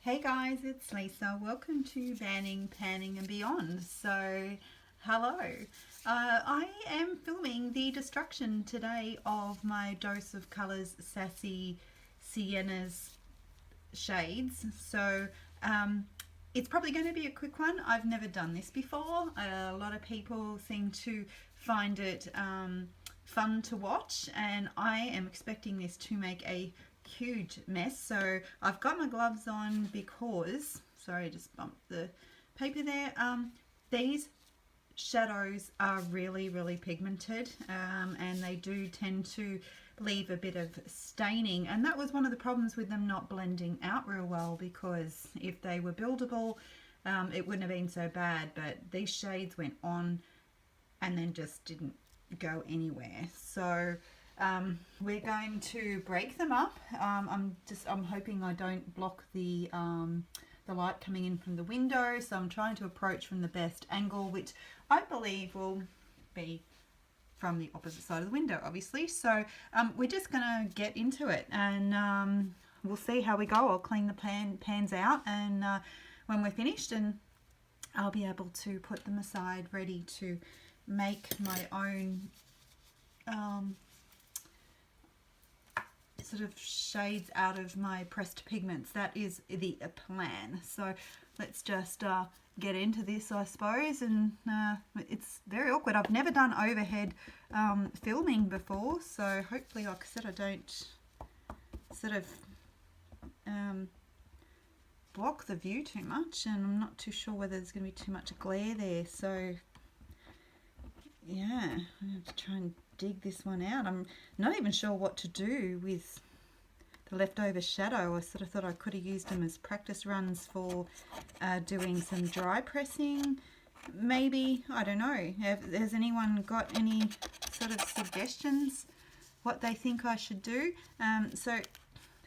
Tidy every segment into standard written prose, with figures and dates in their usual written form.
Hey guys, it's Lisa. Welcome to Banning, Panning and Beyond. So, hello. I am filming the destruction today of my Dose of Colours Sassy Siennas shades. So, it's probably going to be a quick one. I've never done this before. A lot of people seem to find it fun to watch, and I am expecting this to make a huge mess. So I've got my gloves on because, sorry, I just bumped the paper there. These shadows are really pigmented, and they do tend to leave a bit of staining, and that was one of the problems with them not blending out real well, because if they were buildable, it wouldn't have been so bad, but these shades went on and then just didn't go anywhere. So we're going to break them up. I'm hoping I don't block the light coming in from the window, so I'm trying to approach from the best angle, which I believe will be from the opposite side of the window, obviously. So we're just gonna get into it, and we'll see how we go. I'll clean the pans out, and when we're finished, and I'll be able to put them aside ready to make my own sort of shades out of my pressed pigments. That is the plan. So let's just get into this, I suppose. And it's very awkward. I've never done overhead filming before, so hopefully, like I said, I don't sort of block the view too much, and I'm not too sure whether there's going to be too much glare there. So yeah, I have to try and dig this one out. I'm not even sure what to do with the leftover shadow. I sort of thought I could have used them as practice runs for doing some dry pressing, maybe. I don't know. Has anyone got any sort of suggestions what they think I should do? So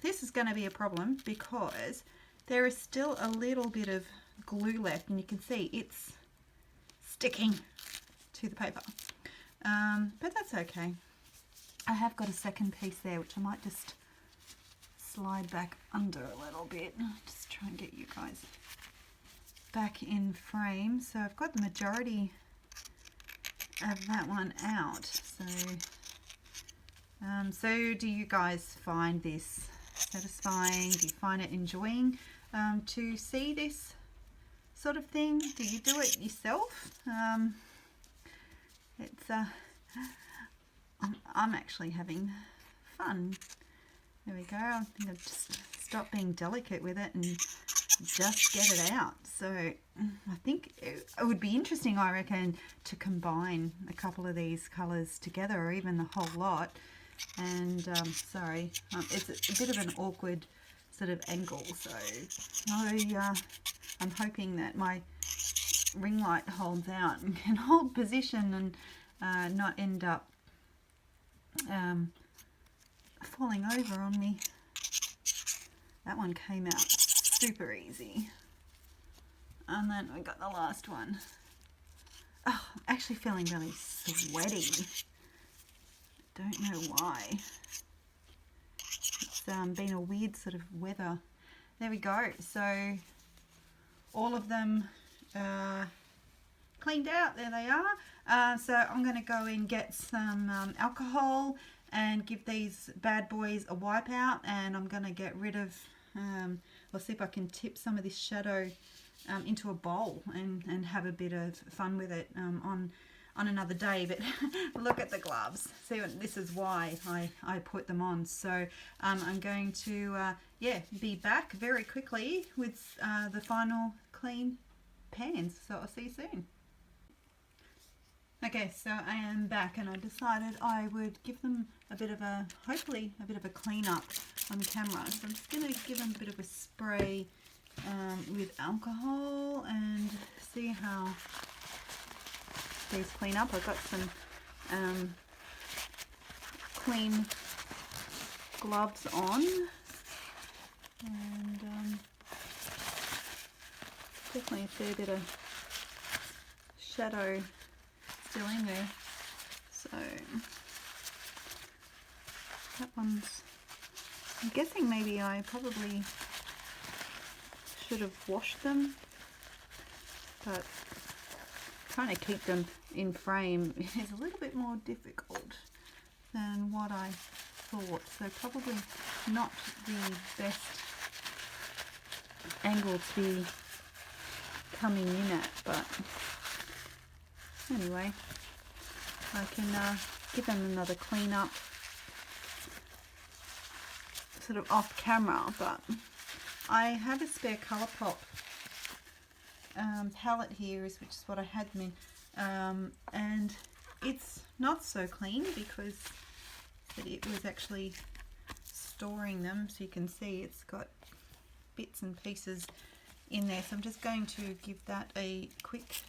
this is going to be a problem because there is still a little bit of glue left, and you can see it's sticking to the paper, but that's okay. I have got a second piece there, which I might just slide back under a little bit. Just try and get you guys back in frame. So I've got the majority of that one out. So do you guys find this satisfying? Do you find it enjoying to see this sort of thing? Do you do it yourself? It's I'm actually having fun. There we go. I think I've just stopped being delicate with it and just get it out. So I think it would be interesting, I reckon, to combine a couple of these colours together, or even the whole lot. And sorry, it's a bit of an awkward sort of angle, so I'm hoping that my ring light holds out and can hold position and not end up falling over on me. That one came out super easy. And then we got the last one. Oh, I'm actually feeling really sweaty. Don't know why. It's been a weird sort of weather. There we go. So all of them cleaned out. There they are. So I'm going to go and get some alcohol and give these bad boys a wipe out, and I'm going to get rid of I'll see if I can tip some of this shadow into a bowl and have a bit of fun with it on another day. But look at the gloves. See, this is why I put them on. So I'm going to be back very quickly with the final clean pans. So I'll see you soon. Okay, so I am back, and I decided I would give them hopefully a bit of a clean up on camera. So I'm just going to give them a bit of a spray with alcohol and see how these clean up. I've got some clean gloves on, and definitely a fair bit of shadow still in there. So that one's, I'm guessing maybe I probably should have washed them, but trying to keep them in frame is a little bit more difficult than what I thought, so probably not the best angle to be coming in at, but anyway, I can give them another clean up sort of off camera. But I have a spare Colourpop palette here, which is what I had them in, and it's not so clean because it was actually storing them, so you can see it's got bits and pieces in there. So I'm just going to give that a quick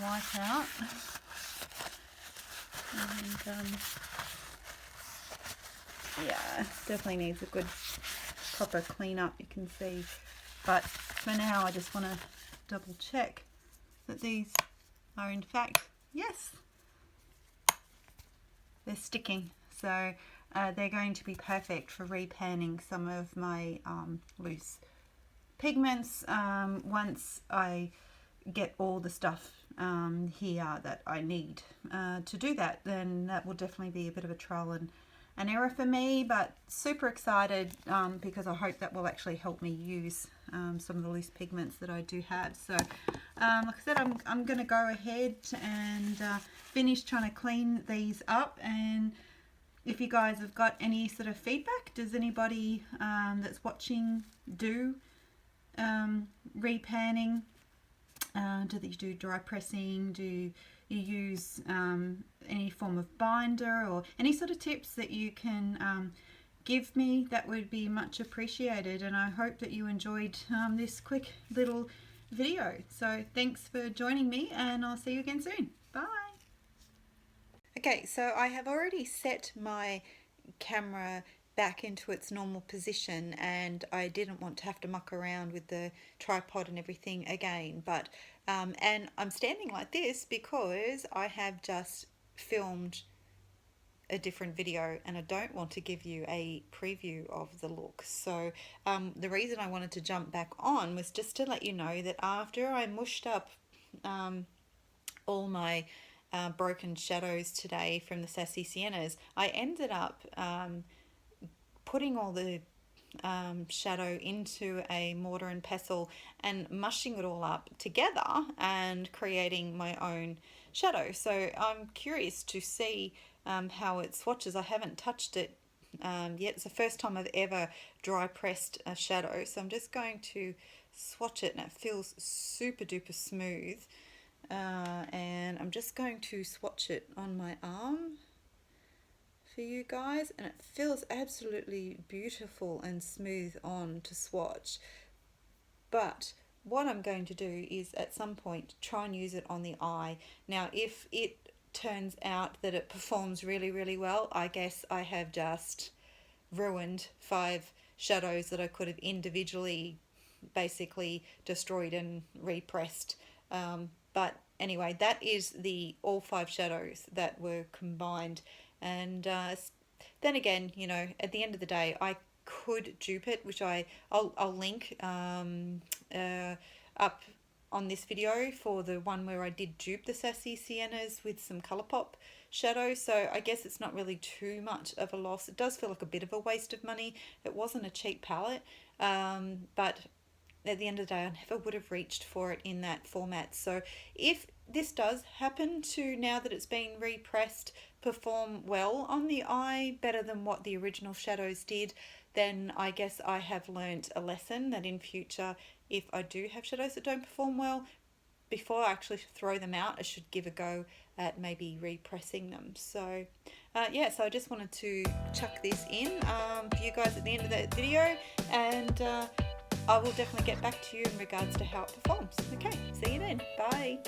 wipe out, and yeah, definitely needs a good proper clean up, you can see. But for now I just want to double check that these are in fact, yes, they're sticking, so they're going to be perfect for repanning some of my loose pigments once I get all the stuff here that I need to do that. Then that will definitely be a bit of a trial and an error for me, but super excited because I hope that will actually help me use some of the loose pigments that I do have. So like I said, I'm going to go ahead and finish trying to clean these up. And if you guys have got any sort of feedback, does anybody that's watching do repanning? Do you do dry pressing? Do you use any form of binder, or any sort of tips that you can give me? That would be much appreciated, and I hope that you enjoyed this quick little video. So thanks for joining me, and I'll see you again soon. Bye. Okay, so I have already set my camera back into its normal position, and I didn't want to have to muck around with the tripod and everything again, but and I'm standing like this because I have just filmed a different video and I don't want to give you a preview of the look. So the reason I wanted to jump back on was just to let you know that after I mushed up all my broken shadows today from the Sassy Siennas, I ended up putting all the shadow into a mortar and pestle and mushing it all up together and creating my own shadow. So I'm curious to see how it swatches. I haven't touched it yet. It's the first time I've ever dry pressed a shadow, so I'm just going to swatch it, and it feels super duper smooth, and I'm just going to swatch it on my arm for you guys, and it feels absolutely beautiful and smooth on to swatch. But what I'm going to do is at some point try and use it on the eye. Now if it turns out that it performs really, really well, I guess I have just ruined 5 shadows that I could have individually basically destroyed and repressed. But anyway, that is the all 5 shadows that were combined. And then again, you know, at the end of the day, I could dupe it, which I'll link up on this video for the one where I did dupe the Sassy Siennas with some Colourpop shadow. So I guess it's not really too much of a loss. It does feel like a bit of a waste of money. It wasn't a cheap palette, but at the end of the day, I never would have reached for it in that format. So if this does happen to, now that it's been repressed, perform well on the eye, better than what the original shadows did, then I guess I have learnt a lesson that in future, if I do have shadows that don't perform well, before I actually throw them out, I should give a go at maybe repressing them. So yeah, so I just wanted to chuck this in for you guys at the end of the video, and I will definitely get back to you in regards to how it performs. Okay, see you then. Bye.